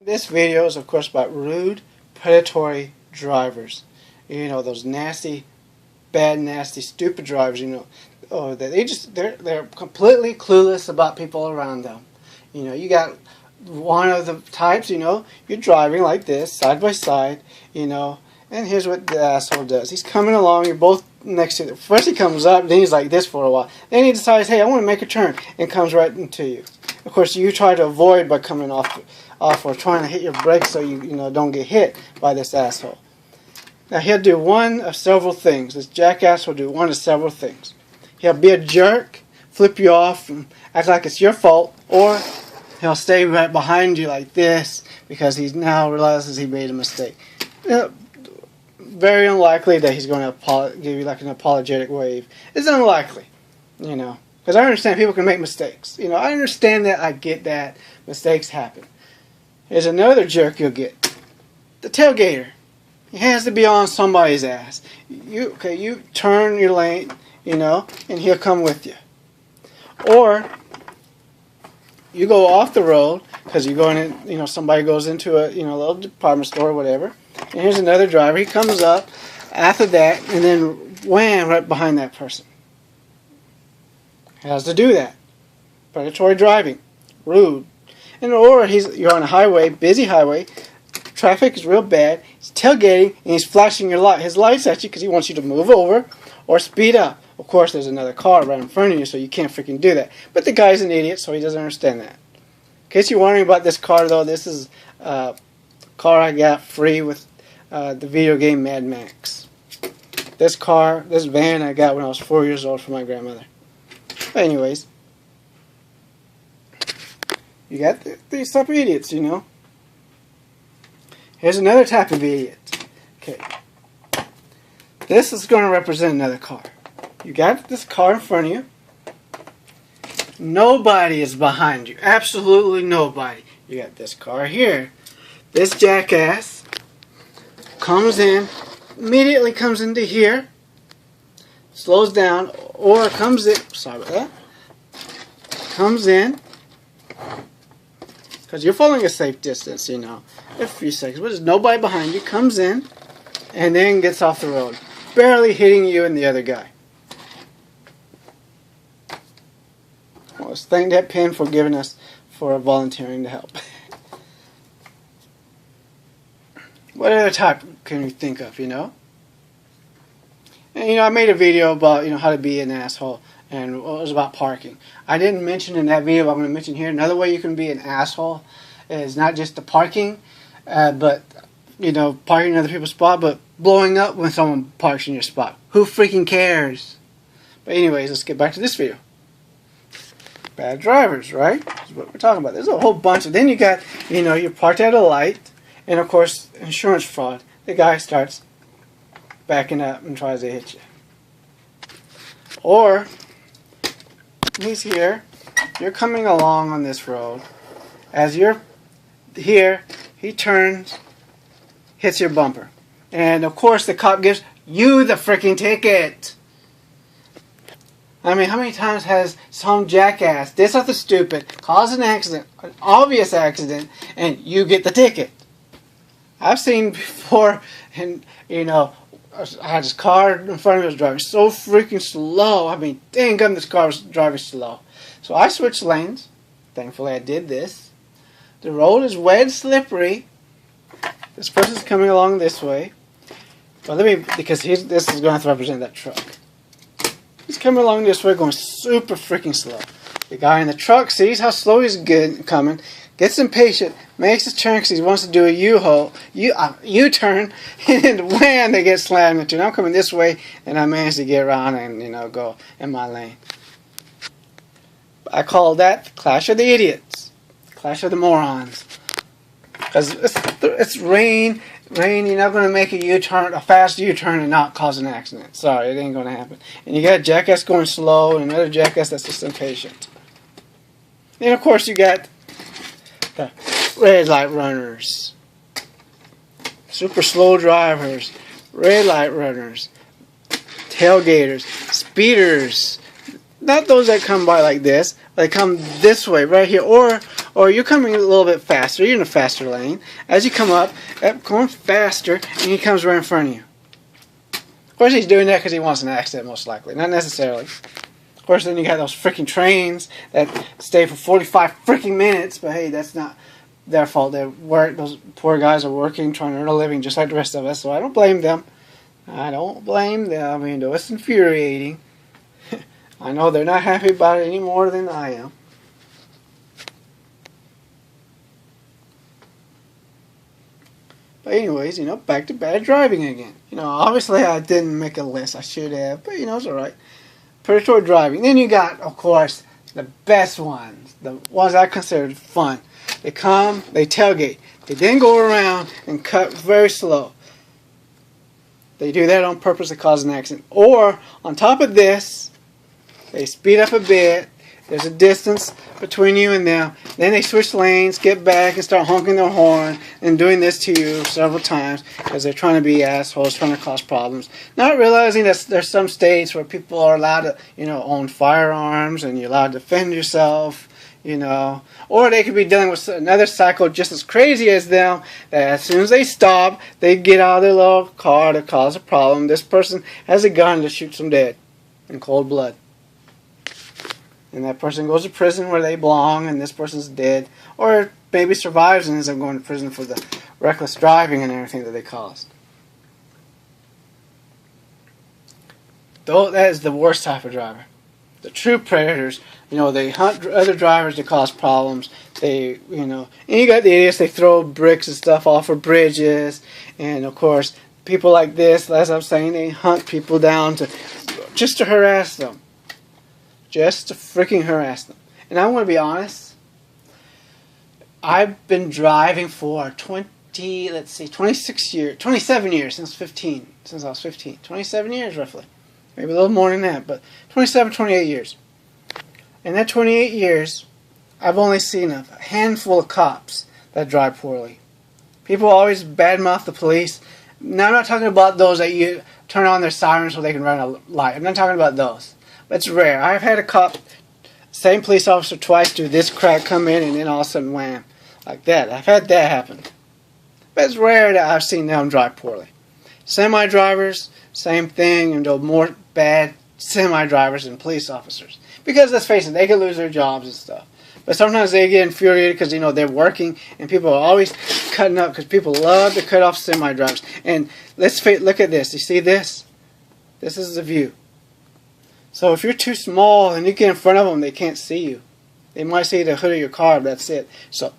This video is of course about rude, predatory drivers. You know, those nasty, bad, nasty, stupid drivers, you know. Oh, they're completely clueless about people around them. You know, you got one of the types, you know, you're driving like this, side by side, you know, and here's what the asshole does. He's coming along, you're both next to it. First he comes up, then he's like this for a while. Then he decides, hey, I want to make a turn, and comes right into you. Of course, you try to avoid by coming off or trying to hit your brakes so you don't get hit by this asshole. Now he'll do one of several things. This jackass will do one of several things. He'll be a jerk, flip you off, and act like it's your fault, or he'll stay right behind you like this because he now realizes he made a mistake. You know, very unlikely that he's going to give you like an apologetic wave. It's unlikely, you know, because I understand people can make mistakes. You know, I understand that. I get that mistakes happen. Here's another jerk you'll get. The tailgater. He has to be on somebody's ass. You turn your lane, you know, and he'll come with you. Or you go off the road because you're going in, you know, somebody goes into a, you know, little department store or whatever. And here's another driver. He comes up after that and then wham, right behind that person. He has to do that. Predatory driving. Rude. And or you're on a highway, busy highway, traffic is real bad, he's tailgating and he's flashing his lights at you because he wants you to move over or speed up. Of course there's another car right in front of you, so you can't freaking do that. But the guy's an idiot, so he doesn't understand that. In case you're wondering about this car though, this is a car I got free with the video game Mad Max. This van I got when I was 4 years old from my grandmother. But anyways, you got these type of idiots, you know. Here's another type of idiot. Okay. This is going to represent another car. You got this car in front of you. Nobody is behind you. Absolutely nobody. You got this car here. This jackass comes in, immediately comes into here, slows down, or comes in, sorry about that, comes in, because you're following a safe distance, you know, a few seconds, but there's nobody behind you, comes in, and then gets off the road, barely hitting you and the other guy. Well, let's thank that pin for giving us, for volunteering to help. What other type can you think of, you know? And, you know, I made a video about, you know, how to be an asshole, and it was about parking. I didn't mention in that video, but I'm going to mention here, another way you can be an asshole is not just the parking, but, you know, parking in other people's spot, but blowing up when someone parks in your spot. Who freaking cares? But anyways, let's get back to this video. Bad drivers, right? That's what we're talking about. There's a whole bunch of, then you got, you know, you're parked at a light, and of course, insurance fraud. The guy starts backing up and tries to hit you. Or, he's here, you're coming along on this road. As you're here, he turns, hits your bumper. And of course, the cop gives you the freaking ticket. I mean, how many times has some jackass, this something stupid, caused an accident, an obvious accident, and you get the ticket? I've seen before, and you know, I had this car in front of me was driving so freaking slow. I mean, dang gum, this car was driving slow. So I switched lanes. Thankfully, I did this. The road is wet and slippery. This person's coming along this way. Well, because this is going to have to represent that truck. He's coming along this way, going super freaking slow. The guy in the truck sees how slow he's coming, gets impatient, makes a turn because he wants to do a U-turn, and wham, they get slammed into. And I'm coming this way, and I managed to get around and, you know, go in my lane. I call that the clash of the idiots, clash of the morons. Because it's rain, you're not going to make a U-turn, a fast U-turn, and not cause an accident. Sorry, it ain't going to happen. And you got a jackass going slow, and another jackass that's just impatient. And of course, you got the red light runners, super slow drivers, red light runners, tailgaters, speeders. Not those that come by like this, but they come this way, right here, or or you're coming a little bit faster, you're in a faster lane. As you come up, going faster, and he comes right in front of you. Of course, he's doing that because he wants an accident, most likely. Not necessarily. Of course, then you got those freaking trains that stay for 45 freaking minutes, but hey, that's not their fault. They work. Those poor guys are working, trying to earn a living just like the rest of us, so I don't blame them. I don't blame them. I mean, it's infuriating. I know they're not happy about it any more than I am. But anyways, back to bad driving again. Obviously I didn't make a list. I should have, but it's alright. Predatory driving. Then you got, of course, the best ones. The ones I consider fun. They come, they tailgate. They then go around and cut very slow. They do that on purpose to cause an accident. Or, on top of this, they speed up a bit. There's a distance between you and them. Then they switch lanes, get back, and start honking their horn and doing this to you several times because they're trying to be assholes, trying to cause problems. Not realizing that there's some states where people are allowed to, own firearms and you're allowed to defend yourself, Or they could be dealing with another psycho just as crazy as them, that as soon as they stop, they get out of their little car to cause a problem. This person has a gun to shoot them dead in cold blood. And that person goes to prison where they belong, and this person's dead. Or maybe survives and ends up going to prison for the reckless driving and everything that they caused. Though that is the worst type of driver. The true predators, they hunt other drivers to cause problems. They, and you got the idiots, they throw bricks and stuff off of bridges. And of course, people like this, as I'm saying, they hunt people down just to harass them. Just to freaking harass them. And I want to be honest. I've been driving for 27 years since I was 15. 27 years roughly. Maybe a little more than that, but 27, 28 years. In that 28 years, I've only seen a handful of cops that drive poorly. People always badmouth the police. Now, I'm not talking about those that you turn on their sirens so they can run a light. I'm not talking about those. It's rare. I've had a cop, same police officer twice, do this crack, come in, and then all of a sudden, wham, like that. I've had that happen. But it's rare that I've seen them drive poorly. Semi-drivers, same thing, and more bad semi-drivers than police officers. Because, let's face it, they can lose their jobs and stuff. But sometimes they get infuriated because, they're working, and people are always cutting up because people love to cut off semi-drivers. And look at this. You see this? This is the view. So if you're too small and you get in front of them, they can't see you. They might see the hood of your car, but that's it. So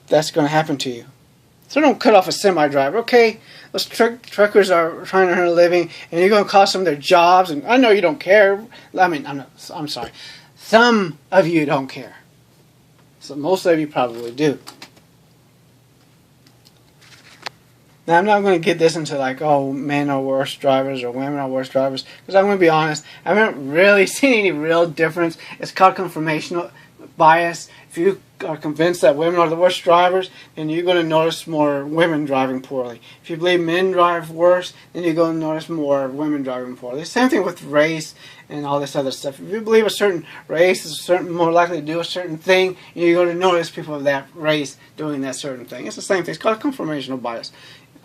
that's going to happen to you. So don't cut off a semi-driver, okay? Those truckers are trying to earn a living, and you're going to cost them their jobs. And I know you don't care. I'm sorry. Some of you don't care. So most of you probably do. Now, I'm not going to get this into men are worse drivers or women are worse drivers. Because I'm going to be honest, I haven't really seen any real difference. It's called confirmational bias. If you are convinced that women are the worst drivers, then you're going to notice more women driving poorly. If you believe men drive worse, then you're going to notice more women driving poorly. Same thing with race and all this other stuff. If you believe a certain race is more likely to do a certain thing, you're going to notice people of that race doing that certain thing. It's the same thing. It's called confirmational bias.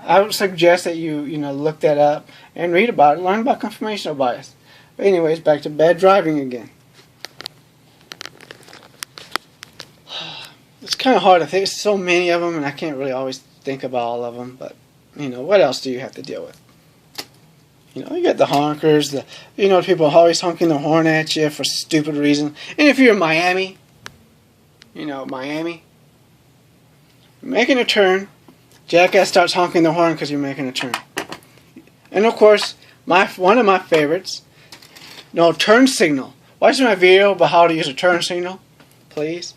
I would suggest that you look that up and read about it, learn about confirmational bias. But anyways, back to bad driving again. It's kind of hard to think. There's so many of them, and I can't really always think about all of them. But what else do you have to deal with? You got the honkers, people always honking their horn at you for stupid reasons. And if you're in Miami, Miami, making a turn. Jackass starts honking the horn because you're making a turn. And of course, one of my favorites, turn signal. Watch my video about how to use a turn signal, please.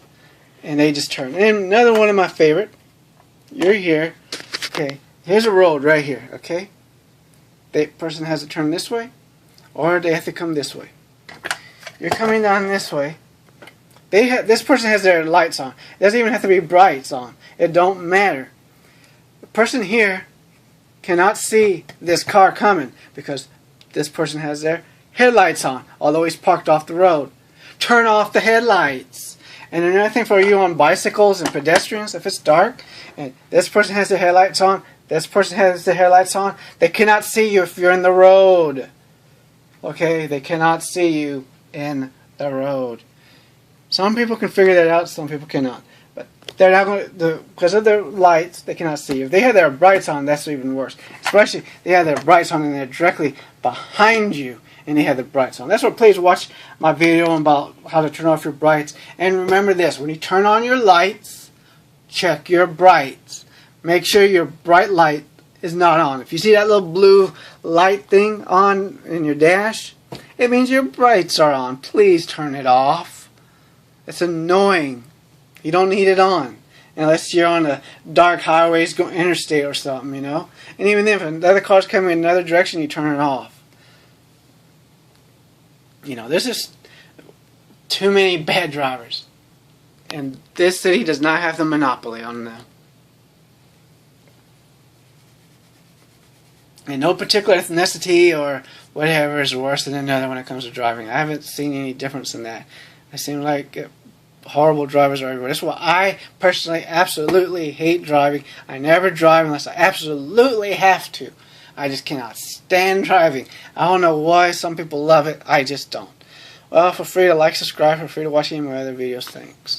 And they just turn. And another one of my favorite, you're here, okay, here's a road right here, okay? The person has to turn this way, or they have to come this way. You're coming down this way. This person has their lights on. It doesn't even have to be brights on. It don't matter. The person here cannot see this car coming because this person has their headlights on, although he's parked off the road. Turn off the headlights. And another thing for you on bicycles and pedestrians, if it's dark and this person has their headlights on, this person has their headlights on, they cannot see you if you're in the road. Okay, they cannot see you in the road. Some people can figure that out, some people cannot. But they're not going to, because of their lights, they cannot see you. If they have their brights on, that's even worse. Especially if they have their brights on and they're directly behind you and they have the brights on. That's why please watch my video about how to turn off your brights. And remember this, when you turn on your lights, check your brights. Make sure your bright light is not on. If you see that little blue light thing on in your dash, it means your brights are on. Please turn it off. It's annoying. You don't need it on unless you're on a dark highways, going interstate or something, you know. And even then, if another car's coming in another direction, you turn it off. You know, there's just too many bad drivers, and this city does not have the monopoly on them. And no particular ethnicity or whatever is worse than another when it comes to driving. I haven't seen any difference in that. It seems like horrible drivers are everywhere. That's why I personally absolutely hate driving. I never drive unless I absolutely have to. I just cannot stand driving. I don't know why some people love it. I just don't. Well, feel free to like, subscribe. Feel free to watch any of my other videos. Thanks.